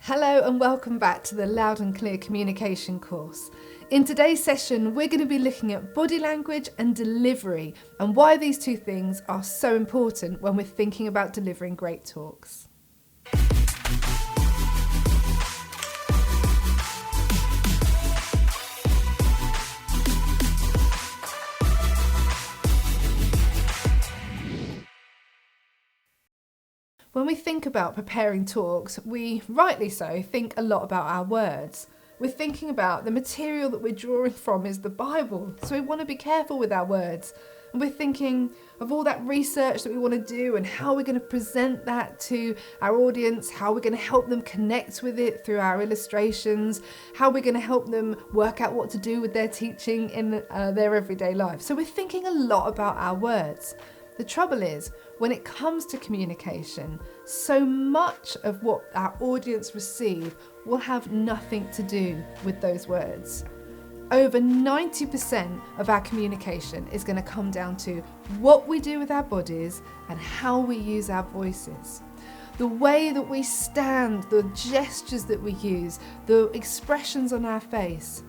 Hello and welcome back to the Loud and Clear Communication course. In today's session, we're going to be looking at body language and delivery and why these two things are so important when we're thinking about delivering great talks. When we think about preparing talks, we, rightly so, think a lot about our words. We're thinking about the material that we're drawing from is the Bible, so we want to be careful with our words. And we're thinking of all that research that we want to do and how we're going to present that to our audience, how we're going to help them connect with it through our illustrations, how we're going to help them work out what to do with their teaching in their everyday life. So we're thinking a lot about our words. The trouble is, when it comes to communication, so much of what our audience receive will have nothing to do with those words. Over 90% of our communication is going to come down to what we do with our bodies and how we use our voices. The way that we stand, the gestures that we use, the expressions on our face,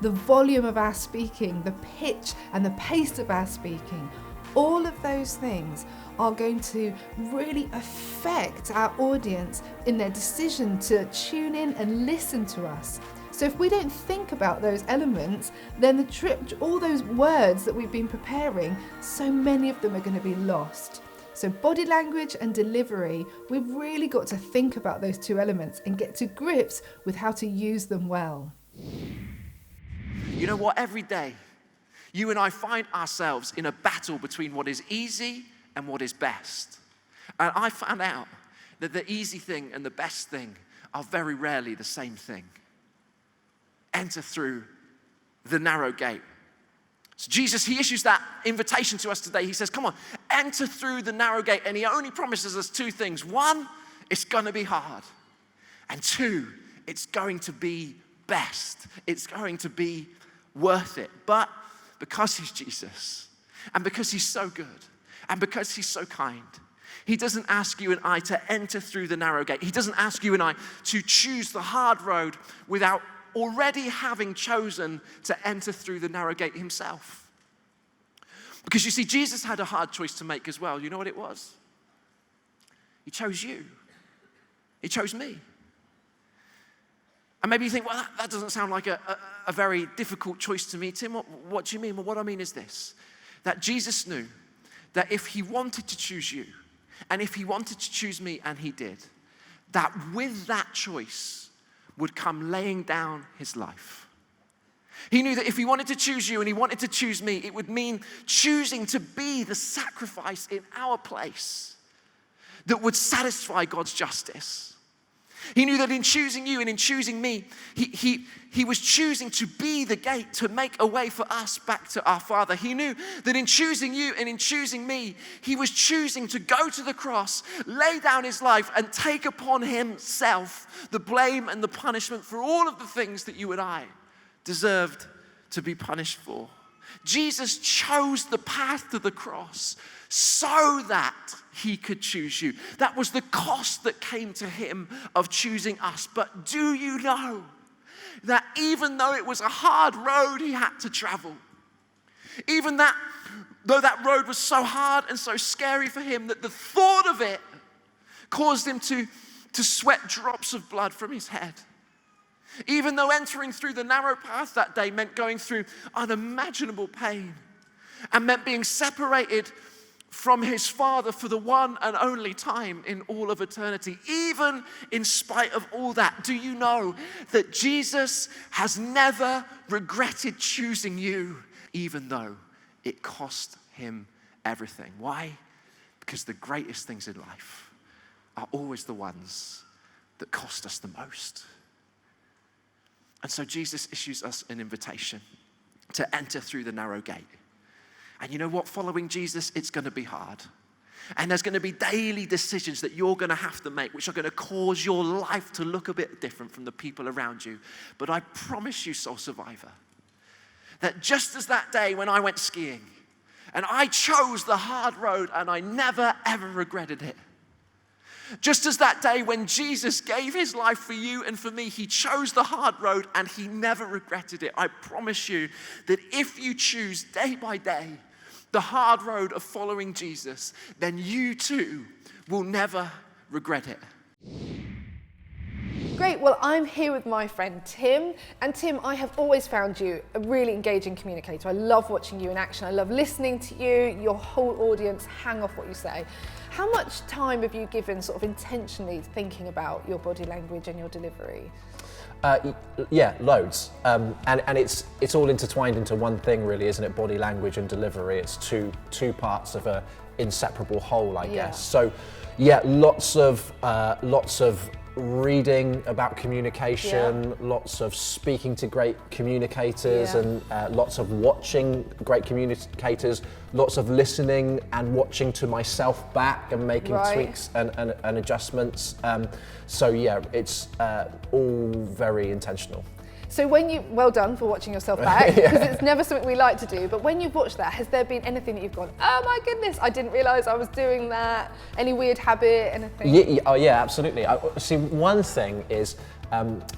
the volume of our speaking, the pitch and the pace of our speaking, all of those things are going to really affect our audience in their decision to tune in and listen to us. So if we don't think about those elements, then all those words that we've been preparing, so many of them are going to be lost. So body language and delivery, we've really got to think about those two elements and get to grips with how to use them well. You know what? Every day, you and I find ourselves in a battle between what is easy and what is best. And I found out that the easy thing and the best thing are very rarely the same thing. Enter through the narrow gate. So Jesus, he issues that invitation to us today. He says, come on, enter through the narrow gate. And he only promises us two things. One, it's going to be hard. And two, it's going to be best. It's going to be worth it. But because he's Jesus, and because he's so good, and because he's so kind, he doesn't ask you and I to enter through the narrow gate. He doesn't ask you and I to choose the hard road without already having chosen to enter through the narrow gate himself. Because you see, Jesus had a hard choice to make as well. You know what it was? He chose you. He chose me. And maybe you think, well, that doesn't sound like a very difficult choice to me, Tim. What do you mean? Well, what I mean is this, that Jesus knew that if he wanted to choose you, and if he wanted to choose me, and he did, that with that choice would come laying down his life. He knew that if he wanted to choose you and he wanted to choose me, it would mean choosing to be the sacrifice in our place that would satisfy God's justice. He knew that in choosing you and in choosing me, he was choosing to be the gate to make a way for us back to our Father. He knew that in choosing you and in choosing me, he was choosing to go to the cross, lay down his life, and take upon himself the blame and the punishment for all of the things that you and I deserved to be punished for. Jesus chose the path to the cross so that he could choose you. That was the cost that came to him of choosing us. But do you know that even though it was a hard road he had to travel, even though that road was so hard and so scary for him that the thought of it caused him to sweat drops of blood from his head, even though entering through the narrow path that day meant going through unimaginable pain and meant being separated from his Father for the one and only time in all of eternity, even in spite of all that, do you know that Jesus has never regretted choosing you, even though it cost him everything? Why? Because the greatest things in life are always the ones that cost us the most. And so Jesus issues us an invitation to enter through the narrow gate. And you know what? Following Jesus, it's going to be hard. And there's going to be daily decisions that you're going to have to make, which are going to cause your life to look a bit different from the people around you. But I promise you, Soul Survivor, that just as that day when I went skiing, and I chose the hard road, and I never, ever regretted it, Just as that day when Jesus gave his life for you and for me, he chose the hard road and he never regretted it. I promise you that if you choose day by day the hard road of following Jesus, then you too will never regret it. Great, well, I'm here with my friend Tim. And Tim, I have always found you a really engaging communicator. I love watching you in action. I love listening to you. Your whole audience hang off what you say. How much time have you given sort of intentionally thinking about your body language and your delivery? Yeah, loads. And it's all intertwined into one thing really, isn't it? Body language and delivery. It's two parts of a inseparable whole, I guess. So yeah, lots of reading about communication, lots of speaking to great communicators, and lots of watching great communicators, lots of listening and watching to myself back and making tweaks and adjustments. So yeah, it's all very intentional. So well done for watching yourself back, because it's never something we like to do, but when you've watched that, has there been anything that you've gone, oh my goodness, I didn't realise I was doing that? Any weird habit, anything? Yeah, absolutely. See, one thing is,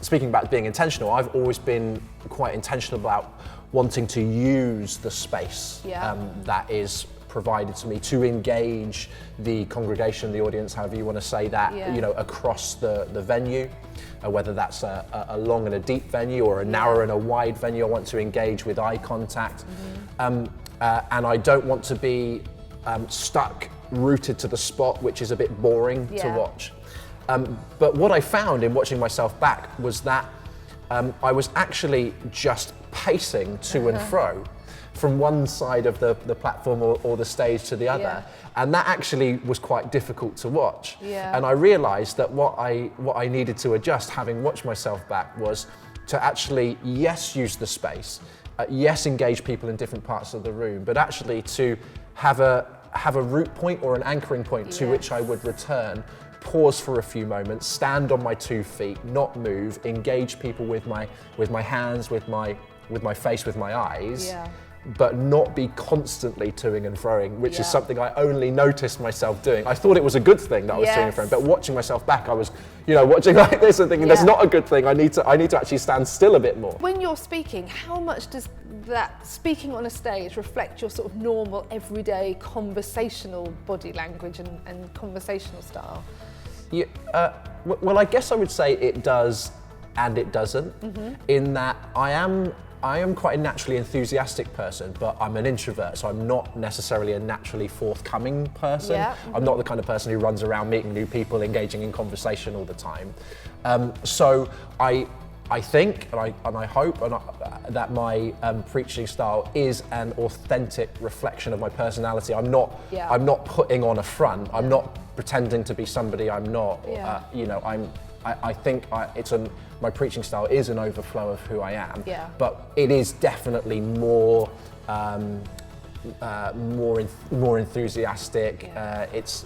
speaking about being intentional, I've always been quite intentional about wanting to use the space that is provided to me to engage the congregation, the audience, however you want to say that, across the venue. Whether that's a long and a deep venue or a narrow and a wide venue, I want to engage with eye contact. And I don't want to be stuck, rooted to the spot, which is a bit boring to watch. But what I found in watching myself back was that I was actually just pacing to and fro from one side of the platform or the stage to the other. And that actually was quite difficult to watch. And I realized that what I needed to adjust, having watched myself back, was to actually, yes, use the space, yes, engage people in different parts of the room, but actually to have a root point or an anchoring point to which I would return, pause for a few moments, stand on my 2 feet, not move, engage people with my hands, with my face, with my eyes. But not be constantly toing and froing, which is something I only noticed myself doing. I thought it was a good thing that I was toing and froing, but watching myself back, I was, watching like this and thinking that's not a good thing. I need to actually stand still a bit more. When you're speaking, how much does that speaking on a stage reflect your sort of normal, everyday, conversational body language and conversational style? Well, I guess I would say it does and it doesn't, in that I am quite a naturally enthusiastic person, but I'm an introvert, so I'm not necessarily a naturally forthcoming person. I'm not the kind of person who runs around meeting new people, engaging in conversation all the time. So I think, and I hope that my preaching style is an authentic reflection of my personality. I'm not putting on a front. I'm not pretending to be somebody I'm not. I think my preaching style is an overflow of who I am, but it is definitely more enthusiastic. It's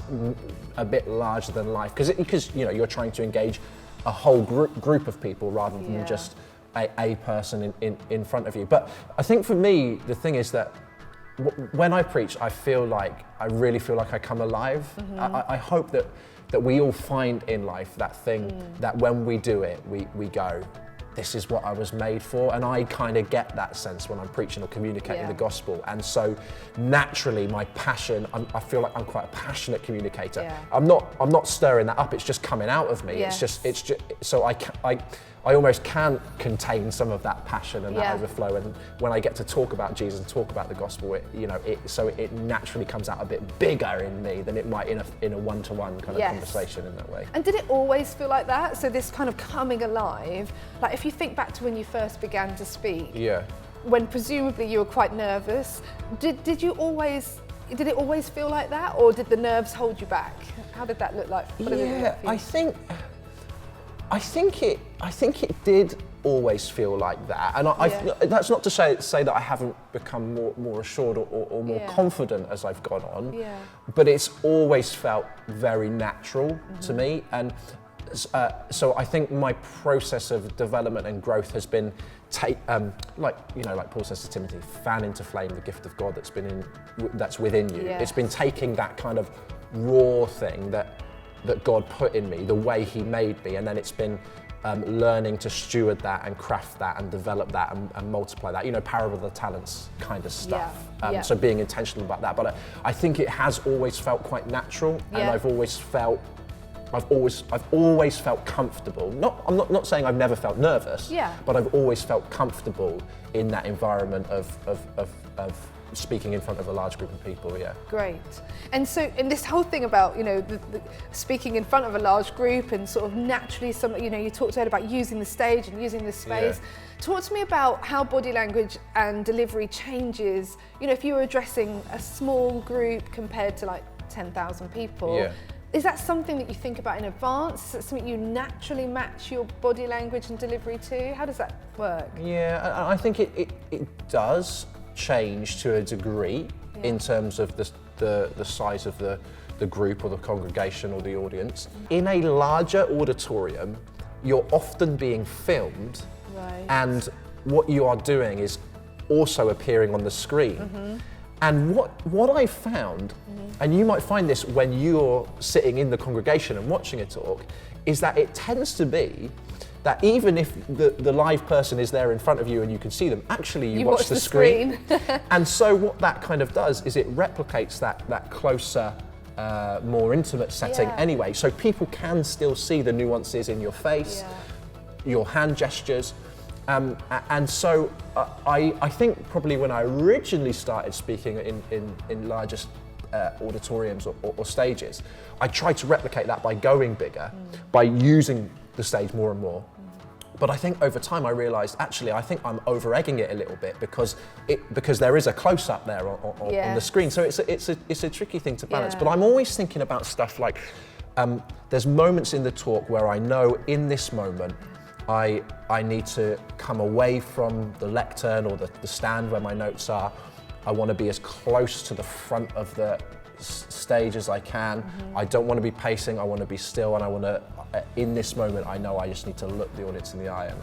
a bit larger than life because you're trying to engage a whole group of people rather than just a person in front of you. But I think for me, the thing is that when I preach, I really feel like I come alive. I hope that we all find in life that thing that when we do it, we go, this is what I was made for. And I kind of get that sense when I'm preaching or communicating the gospel. And so naturally my passion, I feel like I'm quite a passionate communicator. I'm not stirring that up, it's just coming out of me. It's just so I almost can't contain some of that passion and that overflow. And when I get to talk about Jesus and talk about the gospel, it naturally comes out a bit bigger in me than it might in a one-to-one kind of conversation in that way. And did it always feel like that? So this kind of coming alive, like if you think back to when you first began to speak, when presumably you were quite nervous, did it always feel like that, or did the nerves hold you back? How did that look like? I think it did always feel like that, and that's not to say that I haven't become more assured or more confident as I've gone on, but it's always felt very natural to me, and so I think my process of development and growth has been like Paul says to Timothy, fan into flame the gift of God that's within you. It's been taking that kind of raw thing that that God put in me, the way he made me, and then it's been learning to steward that and craft that and develop that and multiply that, parable of the talents kind of stuff. So being intentional about that. But I think it has always felt quite natural, and I've always felt comfortable. I'm not saying I've never felt nervous, but I've always felt comfortable in that environment of speaking in front of a large group of people. Great. And so, and this whole thing about, the speaking in front of a large group and sort of naturally you talked earlier about using the stage and using the space. Talk to me about how body language and delivery changes, if you were addressing a small group compared to like 10,000 people. Is that something that you think about in advance? Is that something you naturally match your body language and delivery to? How does that work? Yeah, I think it does change to a degree in terms of the size of the group or the congregation or the audience. In a larger auditorium, you're often being filmed, and what you are doing is also appearing on the screen. And what I found, and you might find this when you're sitting in the congregation and watching a talk, is that it tends to be that even if the live person is there in front of you and you can see them, actually you watch the screen. And so what that kind of does is it replicates that closer, more intimate setting anyway. So people can still see the nuances in your face, your hand gestures. And so I think probably when I originally started speaking in larger auditoriums or stages, I tried to replicate that by going bigger, by using the stage more and more. But I think over time I realised, actually, I think I'm over-egging it a little bit because there is a close-up there on the screen. So it's a tricky thing to balance. But I'm always thinking about stuff like, there's moments in the talk where I know in this moment I need to come away from the lectern or the stand where my notes are. I want to be as close to the front of the stage as I can. I don't want to be pacing, I want to be still, and I want to, in this moment, I know I just need to look the audience in the eye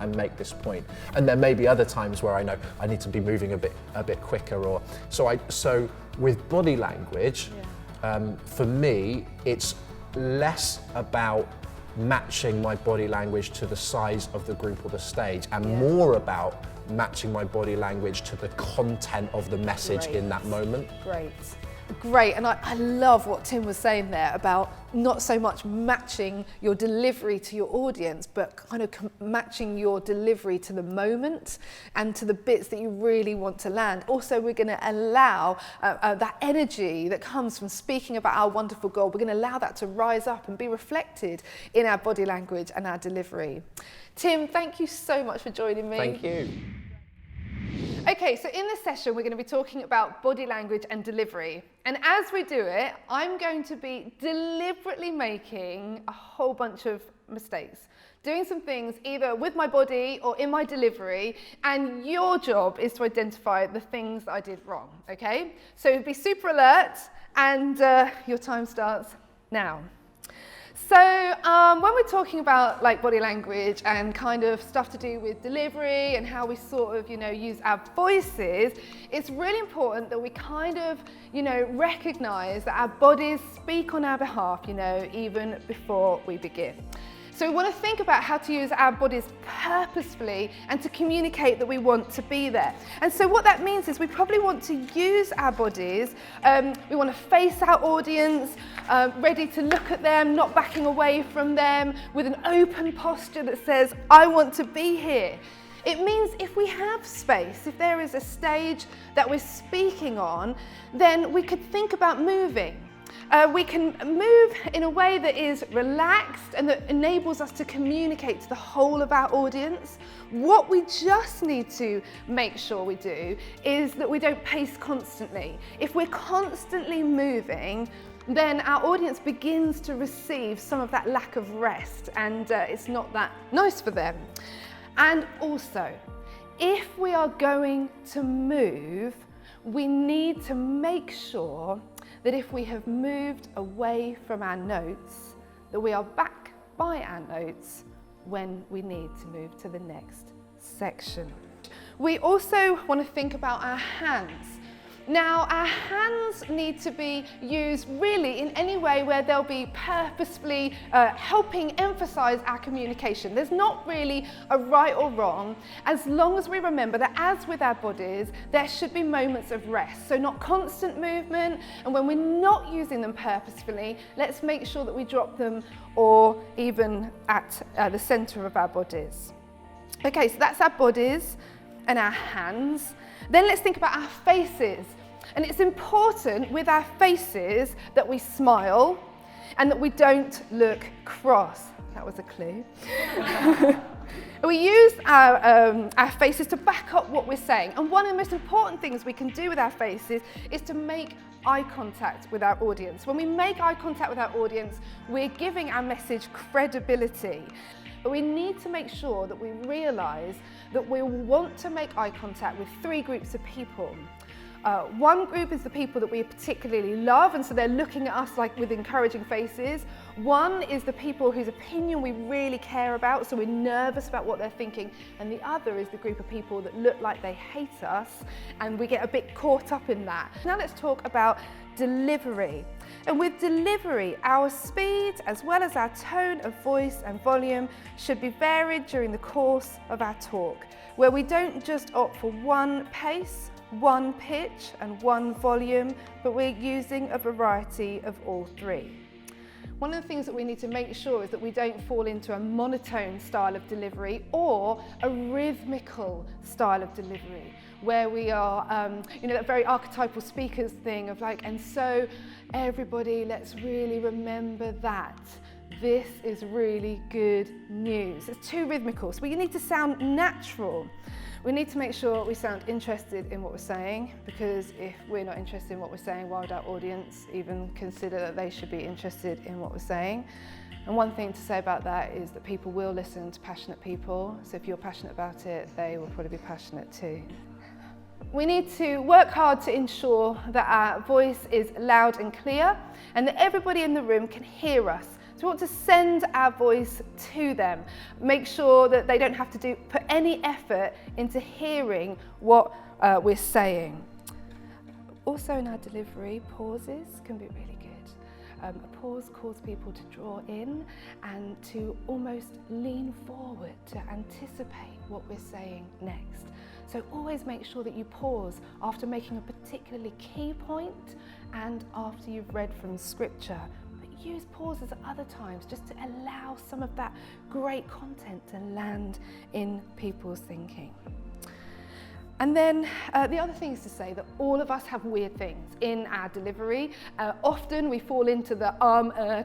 and make this point. And there may be other times where I know I need to be moving a bit quicker, or so with body language, for me, it's less about matching my body language to the size of the group or the stage, and more about matching my body language to the content of the message in that moment. Great, and I love what Tim was saying there about not so much matching your delivery to your audience, but kind of matching your delivery to the moment and to the bits that you really want to land. Also, we're going to allow that energy that comes from speaking about our wonderful God, we're going to allow that to rise up and be reflected in our body language and our delivery. Tim, thank you so much for joining me. Thank you. Okay, so in this session, we're going to be talking about body language and delivery. And as we do it, I'm going to be deliberately making a whole bunch of mistakes, doing some things either with my body or in my delivery, and your job is to identify the things that I did wrong, okay? So be super alert, and your time starts now. So when we're talking about like body language and kind of stuff to do with delivery and how we sort of, use our voices, it's really important that we kind of, recognize that our bodies speak on our behalf, even before we begin. So we want to think about how to use our bodies purposefully and to communicate that we want to be there. And so what that means is we probably want to use our bodies, we want to face our audience, ready to look at them, not backing away from them, with an open posture that says, I want to be here. It means if we have space, if there is a stage that we're speaking on, then we could think about moving. We can move in a way that is relaxed and that enables us to communicate to the whole of our audience. What we just need to make sure we do is that we don't pace constantly. If we're constantly moving, then our audience begins to receive some of that lack of rest, and it's not that nice for them. And also, if we are going to move, we need to make sure that if we have moved away from our notes, that we are back by our notes when we need to move to the next section. We also want to think about our hands. Now, our hands need to be used really in any way where they'll be purposefully helping emphasize our communication. There's not really a right or wrong, as long as we remember that, as with our bodies, there should be moments of rest. So not constant movement, and when we're not using them purposefully, let's make sure that we drop them or even at the center of our bodies. Okay, so that's our bodies and our hands. Then let's think about our faces. And it's important with our faces that we smile and that we don't look cross. That was a clue. We use our faces to back up what we're saying. And one of the most important things we can do with our faces is to make eye contact with our audience. When we make eye contact with our audience, we're giving our message credibility. But we need to make sure that we realise that we want to make eye contact with three groups of people. One group is the people that we particularly love, and so they're looking at us like with encouraging faces. One is the people whose opinion we really care about, so we're nervous about what they're thinking. And the other is the group of people that look like they hate us, and we get a bit caught up in that. Now let's talk about delivery. And with delivery, our speed as well as our tone of voice and volume should be varied during the course of our talk, where we don't just opt for one pace, one pitch and one volume, but we're using a variety of all three. One of the things that we need to make sure is that we don't fall into a monotone style of delivery or a rhythmical style of delivery, where we are, that very archetypal speakers thing of like, and so everybody, let's really remember that. This is really good news. It's too rhythmical, so we need to sound natural. We need to make sure we sound interested in what we're saying, because if we're not interested in what we're saying, why would our audience even consider that they should be interested in what we're saying? And one thing to say about that is that people will listen to passionate people, so if you're passionate about it, they will probably be passionate too. We need to work hard to ensure that our voice is loud and clear and that everybody in the room can hear us. So we want to send our voice to them. Make sure that they don't have to put any effort into hearing what we're saying. Also in our delivery, pauses can be really good. A pause calls people to draw in and to almost lean forward to anticipate what we're saying next. So always make sure that you pause after making a particularly key point and after you've read from scripture. Use pauses at other times just to allow some of that great content to land in people's thinking. And then the other thing is to say that all of us have weird things in our delivery. Often we fall into the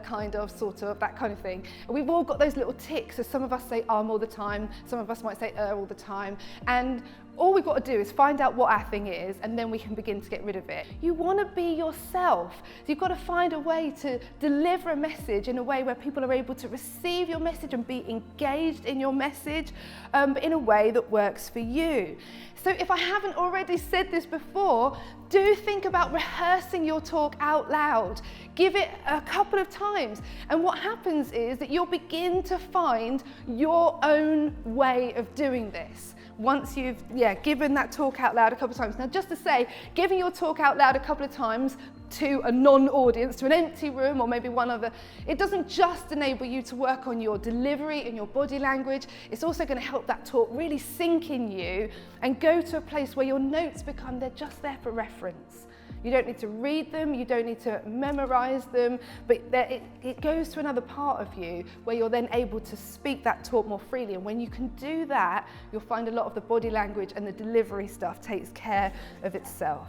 kind of, sort of, that kind of thing. We've all got those little tics, so some of us say all the time, some of us might say all the time, and all we've got to do is find out what our thing is, and then we can begin to get rid of it. You want to be yourself. So you've got to find a way to deliver a message in a way where people are able to receive your message and be engaged in your message, but in a way that works for you. So if I haven't already said this before, do think about rehearsing your talk out loud. Give it a couple of times. And what happens is that you'll begin to find your own way of doing this once you've given that talk out loud a couple of times. Now, just to say, giving your talk out loud a couple of times to a non-audience, to an empty room or maybe one other, it doesn't just enable you to work on your delivery and your body language, it's also going to help that talk really sink in you and go to a place where your notes they're just there for reference. You don't need to read them, you don't need to memorize them, but it goes to another part of you where you're then able to speak that talk more freely. And when you can do that, you'll find a lot of the body language and the delivery stuff takes care of itself.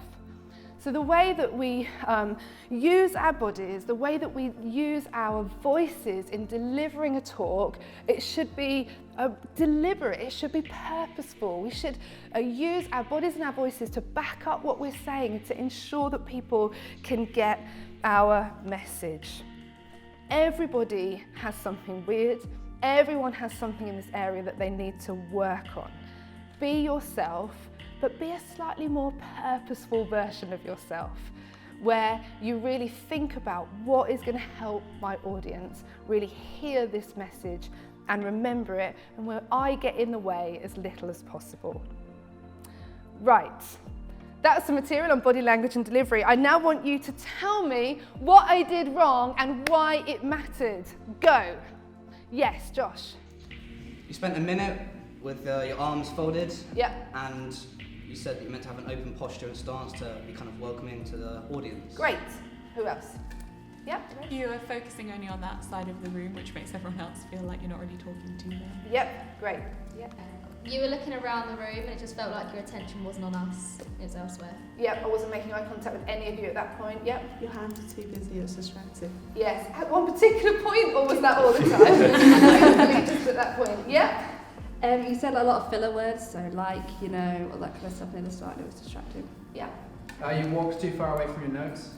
So the way that we use our bodies, the way that we use our voices in delivering a talk, it should be deliberate, it should be purposeful. We should use our bodies and our voices to back up what we're saying, to ensure that people can get our message. Everybody has something weird. Everyone has something in this area that they need to work on. Be yourself, but be a slightly more purposeful version of yourself, where you really think about what is going to help my audience really hear this message and remember it, and where I get in the way as little as possible. Right, That's the material on body language and delivery. I now want you to tell me what I did wrong and why it mattered. Go. Yes, Josh. You spent a minute with your arms folded. Yep. And you said that you meant to have an open posture and stance to be kind of welcoming to the audience. Great. Who else? Yep. You are focusing only on that side of the room, which makes everyone else feel like you're not really talking to them. Yep. Great. Yep. You were looking around the room and it just felt like your attention wasn't on us, it was elsewhere. Yep, I wasn't making eye contact with any of you at that point. Yep. Your hands are too busy, it's distracting. Yes. At one particular point, or was that all the time? Just at that point. Yep. You said a lot of filler words, so like, you know, all that kind of stuff near the start, it was distracting. Yeah. You walked too far away from your notes.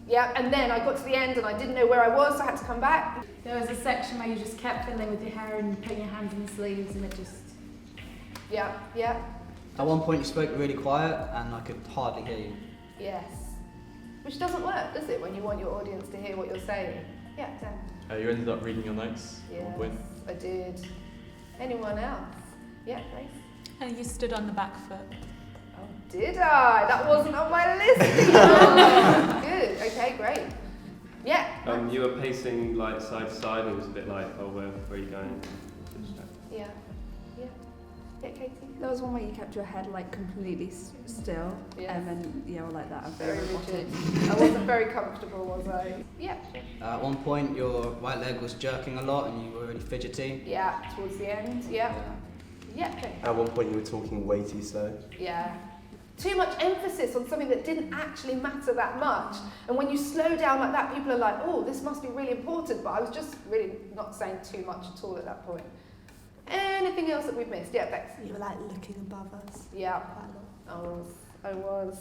Yeah, and then I got to the end and I didn't know where I was, so I had to come back. There was a section where you just kept fiddling with your hair and putting your hands in the sleeves and it just... Yeah, yeah. At one point you spoke really quiet and I could hardly hear you. Yes. Which doesn't work, does it, when you want your audience to hear what you're saying? Yeah, Dan. You ended up reading your notes. Yes, I did. Anyone else? Yeah, Grace? And you stood on the back foot. Oh, did I? That wasn't on my list. Oh, good. Okay, great. Yeah. You were pacing like side to side, and it was a bit like, oh, where are you going? Yeah. Yeah. Yeah, Katie. There was one where you kept your head like completely still, and then like that. Very rigid. I wasn't very comfortable, was I? Yeah. At one point your right leg was jerking a lot and you were really fidgety. Yeah, towards the end. Yeah. Yeah. Okay. At one point you were talking way too slow. Yeah. Too much emphasis on something that didn't actually matter that much. And when you slow down like that, people are like, oh, this must be really important. But I was just really not saying too much at all at that point. Anything else that we've missed? Yeah, Bex. You were like looking above us. Yeah, I was.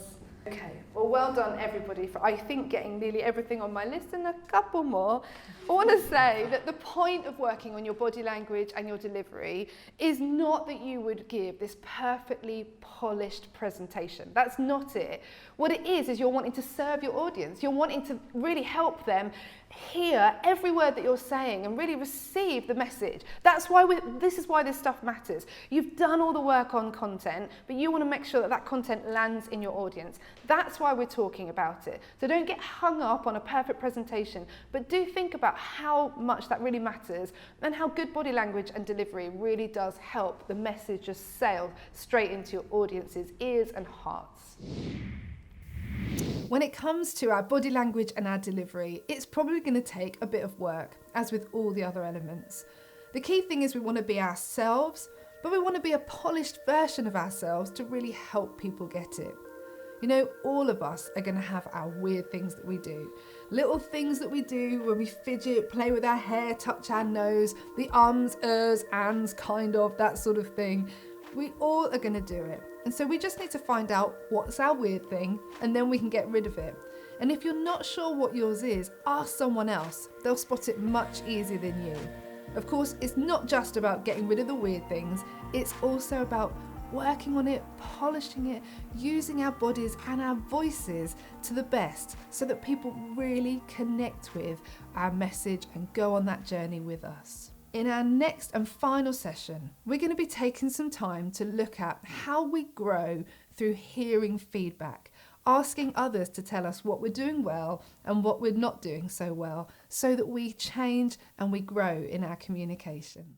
Okay, well done everybody for, I think, getting nearly everything on my list and a couple more. I want to say that the point of working on your body language and your delivery is not that you would give this perfectly polished presentation. That's not it. What it is you're wanting to serve your audience. You're wanting to really help them hear every word that you're saying and really receive the message. That's why this is why this stuff matters. You've done all the work on content, but you want to make sure that that content lands in your audience. That's why we're talking about it. So don't get hung up on a perfect presentation, but do think about how much that really matters and how good body language and delivery really does help the message just sail straight into your audience's ears and hearts. When it comes to our body language and our delivery, it's probably going to take a bit of work, as with all the other elements. The key thing is we want to be ourselves, but we want to be a polished version of ourselves to really help people get it. You know, all of us are going to have our weird things that we do. Little things that we do when we fidget, play with our hair, touch our nose, the ums, ers, ands, kind of, that sort of thing. We all are going to do it. And so we just need to find out what's our weird thing, and then we can get rid of it. And if you're not sure what yours is, ask someone else. They'll spot it much easier than you. Of course, it's not just about getting rid of the weird things. It's also about working on it, polishing it, using our bodies and our voices to the best so that people really connect with our message and go on that journey with us. In our next and final session, we're going to be taking some time to look at how we grow through hearing feedback, asking others to tell us what we're doing well and what we're not doing so well, so that we change and we grow in our communication.